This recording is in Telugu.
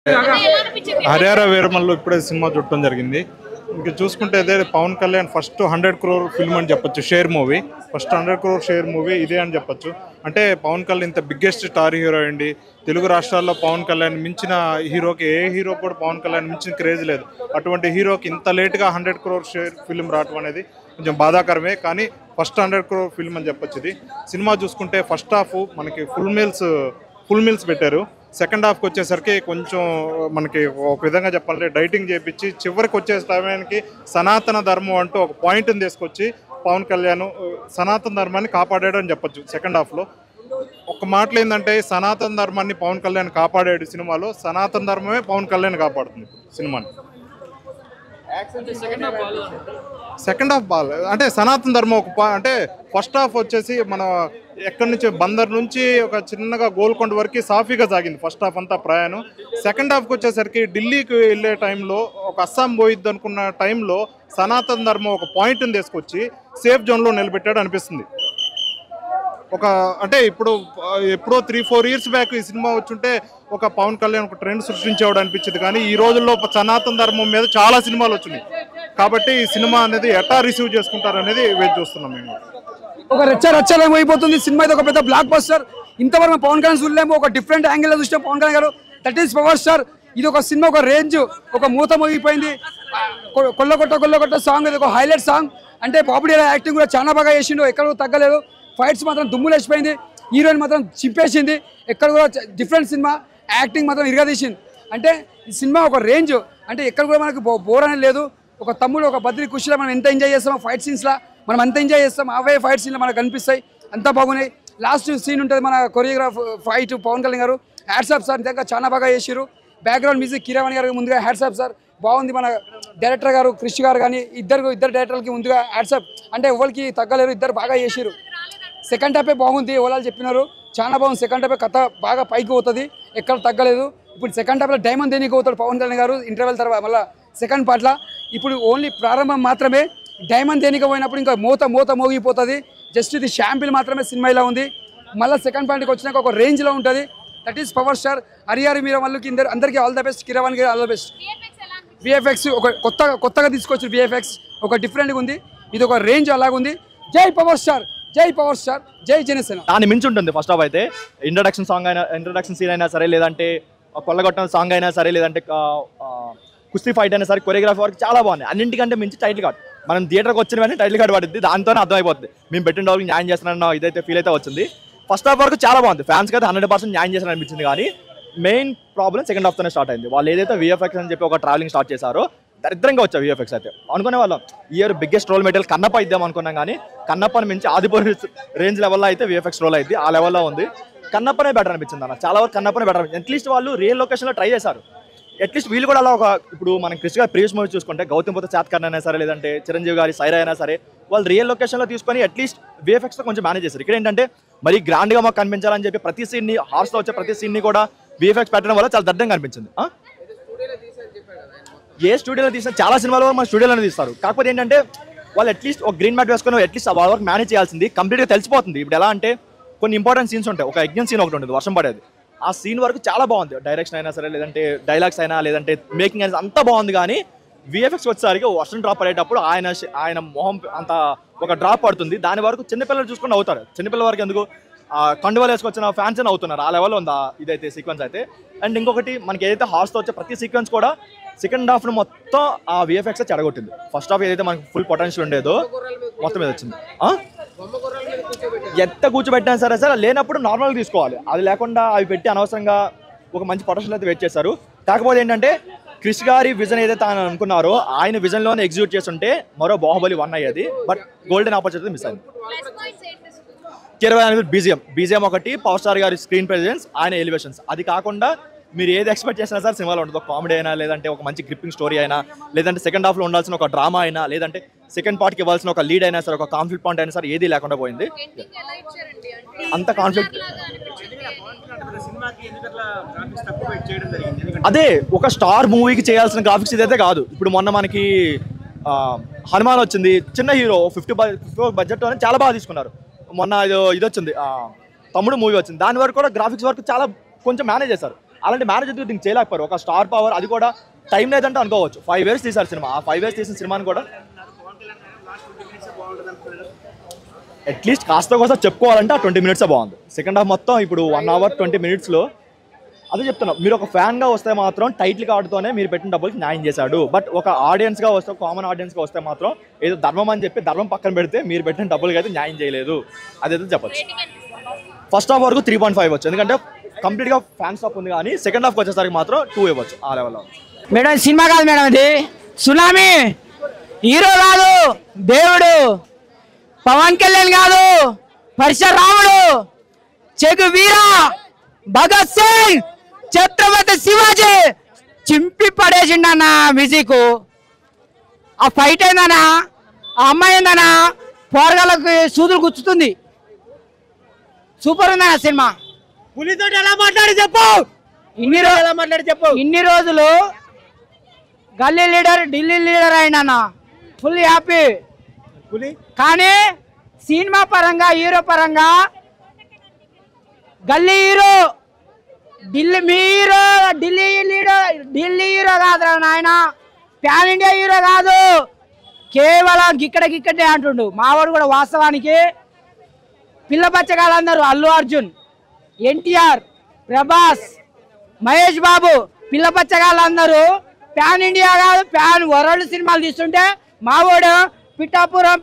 హరిహర వీరమల్లు ఇప్పుడే సినిమా చూడటం జరిగింది. ఇంకా చూసుకుంటే అదే Pavan Kalyan first 100 crore film అని చెప్పొచ్చు. Share movie first 100 crore share movie ఇదే అని చెప్పొచ్చు. అంటే పవన్ కళ్యాణ్ ఇంత బిగ్గెస్ట్ స్టార్ హీరో అండి. తెలుగు రాష్ట్రాల్లో పవన్ కళ్యాణ్ మించిన హీరోకి ఏ హీరో కూడా పవన్ కళ్యాణ్ మించిన క్రేజ్ లేదు. అటువంటి హీరోకి ఇంత లేట్గా 100 crore షేర్ ఫిల్మ్ రావడం అనేది కొంచెం బాధాకరమే. కానీ ఫస్ట్ 100 crore ఫిల్మ్ అని చెప్పొచ్చు. ఇది సినిమా చూసుకుంటే ఫస్ట్ హాఫ్ మనకి ఫుల్ మీల్స్ పెట్టారు. సెకండ్ హాఫ్కి వచ్చేసరికి కొంచెం మనకి ఒక విధంగా చెప్పాలంటే డైటింగ్ చేయించి చివరికి వచ్చే సమయానికి సనాతన ధర్మం అంటూ ఒక పాయింట్ని తీసుకొచ్చి పవన్ కళ్యాణ్ సనాతన ధర్మాన్ని కాపాడాడని చెప్పొచ్చు. సెకండ్ హాఫ్లో ఒక మాటలు ఏంటంటే సనాతన ధర్మాన్ని పవన్ కళ్యాణ్ కాపాడాడు సినిమాలో. సనాతన ధర్మమే పవన్ కళ్యాణ్ కాపాడుతుంది సినిమాని. సెకండ్ హాఫ్ బాగాలేదు అంటే సనాతన ధర్మం అంటే ఫస్ట్ హాఫ్ వచ్చేసి మన ఎక్కడి నుంచి బందర్ నుంచి ఒక చిన్నగా గోల్కొండ వరకు సాఫీగా సాగింది ఫస్ట్ హాఫ్ అంతా ప్రయాణం. సెకండ్ హాఫ్కి వచ్చేసరికి ఢిల్లీకి వెళ్ళే టైంలో ఒక అస్సాం పోయిద్ది అనుకున్న టైంలో సనాతన ధర్మం ఒక పాయింట్ని తీసుకొచ్చి సేఫ్ జోన్లో నిలబెట్టాడు అనిపిస్తుంది. ఒక అంటే ఎప్పుడో 3-4 years బ్యాక్ ఈ సినిమా వచ్చుంటే ఒక పవన్ కళ్యాణ్ ఒక ట్రెండ్ సృష్టించేవాడు అనిపించింది. కానీ ఈ రోజుల్లో సనాతన ధర్మం మీద చాలా సినిమాలు వచ్చినాయి కాబట్టి ఈ సినిమా అనేది ఎట్లా రిసీవ్ చేసుకుంటారు అనేది వేచి చూస్తున్నాం మేము. ఒక రచ్చలేమో అయిపోతుంది సినిమా. ఇది ఒక పెద్ద బ్లాక్ బస్టర్. ఇంతవరకు పవన్ కళ్యాణ్ చూడలేము. ఒక డిఫరెంట్ యాంగిల్లో చూసాం పవన్ కళ్యాణ్ గారు. That is power star. ఇది ఒక సినిమా ఒక రేంజ్ ఒక మూత మోగిపోయింది. కొల్లగొట్ట సాంగ్ ఇది ఒక హైలైట్ సాంగ్. అంటే బాబుడి యాక్టింగ్ కూడా చాలా బాగా చేసిండు. ఎక్కడ తగ్గలేదు. ఫైట్స్ మాత్రం దుమ్ములు వేసిపోయింది. హీరోయిన్ మాత్రం చింపేసింది. ఎక్కడ కూడా డిఫరెంట్ సినిమా. యాక్టింగ్ మాత్రం ఇరగదీసింది. అంటే ఈ సినిమా ఒక రేంజ్. అంటే ఎక్కడ కూడా మనకు బోర్ అనేది లేదు. ఒక తమ్ముడు ఒక బద్రి ఖుషిలో మనం ఎంత ఎంజాయ్ చేస్తామో ఫైట్ సీన్స్లో మనం అంత ఎంజాయ్ చేస్తాం. అవే ఫైట్ సీన్లో మనకు కనిపిస్తాయి. అంతా బాగున్నాయి. లాస్ట్ సీన్ ఉంటుంది మన కొరియోగ్రాఫ్ ఫైట్ పవన్ కళ్యాణ్ గారు. హ్యాట్సాప్ సార్ నిజంగా చాలా బాగా చేసిరు. బ్యాక్గ్రౌండ్ మ్యూజిక్ కీరవాణి గారికి ముందుగా హ్యాట్సాప్ సార్. బాగుంది. మన డైరెక్టర్ గారు క్రిష్ గారు కానీ ఇద్దరు డైరెక్టర్లకి ముందుగా హ్యాట్సాప్. అంటే ఎవరికి తగ్గలేరు. ఇద్దరు బాగా చేసిరు. సెకండ్ హాఫే బాగుంది. ఓలాలు చెప్పినారు చాలా బాగుంది. సెకండ్ హాఫే కథ బాగా పైకి పోతుంది. ఎక్కడ తగ్గలేదు. ఇప్పుడు సెకండ్ హాఫ్లో డైమండ్ దేనికి పోతాడు పవన్ కళ్యాణ్ గారు ఇంటర్వెల్ తర్వాత మళ్ళీ సెకండ్ పార్ట్లో. ఇప్పుడు ఓన్లీ ప్రారంభం మాత్రమే. డైమండ్ దేనికి పోయినప్పుడు ఇంకా మూత మోగిపోతుంది. జస్ట్ ఇది షాంపిల్ మాత్రమే సినిమా ఇలా ఉంది. మళ్ళీ సెకండ్ పార్ట్కి వచ్చినాక ఒక రేంజ్లో ఉంటుంది. That is power star Harihara వీరమల్లుకి అందరికీ ఆల్ ద బెస్ట్. కిరవాణి గారు ఆల్ ద బెస్ట్. విఎఫ్ఎక్స్ ఒక కొత్తగా తీసుకొచ్చిన విఎఫ్ఎక్స్ ఒక డిఫరెంట్గా ఉంది. ఇది ఒక రేంజ్ అలాగుంది. జై పవర్ స్టార్, జై పవర్ స్టార్, జై జనసేన. దాన్ని మించి ఉంటుంది. ఫస్ట్ హాఫ్ అయితే ఇంట్రడక్షన్ సీన్ అయినా సరే, లేదంటే కొల్లగొట్టం సాంగ్ అయినా సరే, లేదంటే కుస్తీ ఫైట్ అయినా సరే, కొరియోగ్రఫీ వరకు చాలా బాగుంది. అన్నింటికంటే మించి టైటిల్ కార్డ్. మనం థియేటర్కి వచ్చిన వెంటనే టైటిల్ కార్డ్ పడుతుంది. దాంతోనే అర్థమైపోతుంది మేము పెట్టిన వాళ్ళకి న్యాయం చేస్తున్నాను ఇదైతే ఫీల్ అయితే వచ్చింది. ఫస్ట్ హాఫ్ వరకు చాలా బాగుంది. ఫ్యాన్స్కి అయితే 100% న్యాయం చేసిన అనిపించింది. కానీ మెయిన్ ప్రాబ్లం సెకండ్ హాఫ్తోనే స్టార్ట్ అయింది. వాళ్ళు ఏదైతే విఎఫ్ఎక్స్ అని చెప్పి ఒక ట్రావెలింగ్ స్టార్ట్ చేశారో దరిద్రంగా వచ్చాయి విఎఫ్ఎక్స్. అయితే అనుకునే వాళ్ళం year biggest role material Kannappa ఇద్దాం అనుకున్నాం. కానీ కన్నప్పని మించి ఆదిపురి రేంజ్ లెవెల్లో అయితే విఎఫ్ఎక్స్ రోల్ అయింది. ఆ లెవెల్లో ఉంది. కన్నప్పనే బెటర్ అనిపించింది అన్న. చాలా వరకు కన్నప్పనే బెటర్ అనిపించింది. అట్లీస్ట్ వాళ్ళు రియల్ లొకేషన్లో ట్రై చేశారు. అట్లీస్ట్ వీళ్ళు కూడా అలా ఇప్పుడు మనం క్రిష్ గారి ప్రీవియస్ మూవీ చూసుకుంటే గౌతమ్ బుద్ధ చాత్కర్ణ అయినా సరే, లేదంటే చిరంజీవి గారి సైరా అయినా సరే, వాళ్ళు రియల్ లొకేషన్లో తీసుకొని అట్లీస్ట్ విఎఫ్ఎక్స్తో కొంచెం మేనేజ్ చేశారు. ఇక్కడ ఏంటంటే మరీ గ్రాండ్గా మాకు కనిపించాలని చెప్పి ప్రతి సీన్ని హార్స్లో వచ్చే ప్రతి సీన్ని కూడా విఎఫ్ఎక్స్ పెట్టడం వల్ల చాలా దడ్డంగా అనిపించింది. ఏ స్టూడియోలో తీసిన చాలా సినిమాలు మన స్టూడియోలోనే తీస్తారు. కాకపోతే ఏంటంటే వాళ్ళు అట్లీస్ట్ ఒక గ్రీన్ మ్యాట్ వేసుకొని అట్లీస్ట్ వాళ్ళ వరకు మేనేజ్ చేయాల్సింది కంప్లీట్గా తెలిసిపోతుంది. ఇప్పుడు ఎలా అంటే కొన్ని ఇంపార్టెంట్ సీన్స్ ఉంటాయి. ఒక యజ్ఞం సీన్ ఒకటి ఉంటుంది, వర్షం పడేది. ఆ సీన్ వరకు చాలా బాగుంది. డైరెక్షన్ అయినా సరే, లేదంటే డైలాగ్స్ అయినా, లేదంటే మేకింగ్ అయినా అంతా బాగుంది. కానీ విఎఫ్ఎక్స్ వచ్చేసరికి వర్షం డ్రాప్ పడేటప్పుడు ఆయన మొహం అంత ఒక డ్రాప్ పడుతుంది. దాని వరకు చిన్నపిల్లలు చూసుకొని అవుతారు. చిన్నపిల్లల వరకు ఎందుకు కండువాలు వేసుకొచ్చిన ఫ్యాన్స్ అని అవుతున్నారు. ఆ లెవెల్లో ఉంది ఇదైతే సీక్వెన్స్ అయితే. అండ్ ఇంకొకటి మనకి ఏదైతే హార్స్తో వచ్చే ప్రతి సీక్వెన్స్ కూడా సెకండ్ హాఫ్ను మొత్తం ఆ విఎఫ్ఎక్స్ చెడగొట్టింది. ఫస్ట్ హాఫ్ ఏదైతే మనకు ఫుల్ పొటెన్షియల్ ఉండేదో మొత్తం మీద వచ్చింది. ఎంత కూర్చోబెట్టినా సరే లేనప్పుడు నార్మల్గా తీసుకోవాలి. అది లేకుండా అవి పెట్టి అనవసరంగా ఒక మంచి పొటెన్షియల్ అయితే వెయిట్ చేశారు. కాకపోతే ఏంటంటే క్రిష్ గారి విజన్ ఏదైతే ఆయన అనుకున్నారో ఆయన విజన్లోనే ఎగ్జిక్యూట్ చేస్తుంటే మరో బాహుబలి 1 అయ్యేది. బట్ గోల్డెన్ ఆపర్చునిటీ మిస్ అయింది. 20 బీజిఎం ఒకటి, పవర్ స్టార్ గారి స్క్రీన్ ప్రెజెన్స్, ఆయన ఎలివేషన్స్. అది కాకుండా మీరు ఏది ఎక్స్పెక్ట్ చేసినా సార్ సినిమాలో ఉంటుంది. ఒక కామెడీ అయినా, లేదంటే ఒక మంచి గ్రిప్పింగ్ స్టోరీ అయినా, లేదంటే సెకండ్ హాఫ్లో ఉండాల్సిన ఒక డ్రామా అయినా, లేదంటే సెకండ్ పార్ట్కి ఇవ్వాల్సిన ఒక లీడ్ అయినా సరే, ఒక కాన్ఫ్లిక్ట్ పాయింట్ అయినా సరే ఏది లేకుండా పోయింది. అంత కాన్ఫ్లిక్ట్ అదే ఒక స్టార్ మూవీకి చేయాల్సిన గ్రాఫిక్స్ ఇదైతే కాదు. ఇప్పుడు మొన్న మనకి హనుమాన్ వచ్చింది, చిన్న హీరో 50 బడ్జెట్లోనే చాలా బాగా తీసుకున్నారు. మొన్న ఇది వచ్చింది తమ్ముడు మూవీ వచ్చింది. దాని వరకు కూడా గ్రాఫిక్స్ వరకు చాలా కొంచెం మేనేజ్ చేశారు. అలాంటి మేనేజ్ ఎందుకు దీనికి చేయలేకపోయారు? ఒక స్టార్ పవర్, అది కూడా టైం లేదంటే అనుకోవచ్చు. 5 years తీశారు సినిమా. ఆ 5 years తీసిన సినిమాని కూడా అట్లీస్ట్ కాస్త కోసం చెప్పుకోవాలంటే ఆ 20 minutes బాగుంది. సెకండ్ హాఫ్ మొత్తం ఇప్పుడు 1 hour 20 minutes అదే చెప్తున్నా, మీరు ఒక ఫ్యాన్గా వస్తే మాత్రం టైటిల్ కార్డుతోనే మీరు పెట్టిన డబ్బులకి న్యాయం చేశాడు. బట్ ఒక ఆడియన్స్గా వస్తే, కామన్ ఆడియన్స్గా వస్తే మాత్రం ఏదో ధర్మం అని చెప్పి ధర్మం పక్కన పెడితే మీరు పెట్టిన డబ్బులకి అయితే న్యాయం చేయలేదు. అదైతే చెప్పచ్చు. ఫస్ట్ హాఫ్ వరకు 3.5 వచ్చు, ఎందుకంటే కంప్లీట్గా ఫ్యాన్ స్టాప్ ఉంది. కానీ సెకండ్ హాఫ్కి వచ్చేసరికి మాత్రం 2 ఇవ్వచ్చు. ఆ లెవెల్లో. మేడం సినిమా కాదు మేడం, ఇది సునామీ. హీరో కాదు, దేవుడు. పవన్ కళ్యాణ్ కాదు, పరశురాముడు, చెగు వీర, భగత్ సింగ్, ఛత్రపతి శివాజీ చింపి పడేసిండన్న మ్యూజిక్. ఆ ఫైట్ ఏందన్నా, ఆ అమ్మాయి ఏందన్నా, పోరగాళ్ళకి సూదులు గుచ్చుతుంది. సూపర్ ఉందన్న సినిమా. పులితో ఎలా మాట్లాడి చెప్పు, ఇన్ని రోజులు గల్లీ లీడర్, ఢిల్లీ లీడర్ అయినా ఫుల్ హ్యాపీ. కానీ సినిమా పరంగా, హీరో పరంగా గల్లీ హీరో, ఢిల్లీ హీరో కాదు నాయన, ప్యాన్ ఇండియా హీరో కాదు. కేవలం గిక్కడే అంటుండు మావాడు కూడా. వాస్తవానికి పిల్ల పచ్చగాళ్ళందరూ అల్లు అర్జున్, ఎన్టీఆర్, ప్రభాస్, మహేష్ బాబు, పిల్ల పచ్చగాళ్ళందరూ ప్యాన్ ఇండియా కాదు, ప్యాన్ వరల్డ్ సినిమాలు తీస్తుంటే మావాడు పిఠాపురం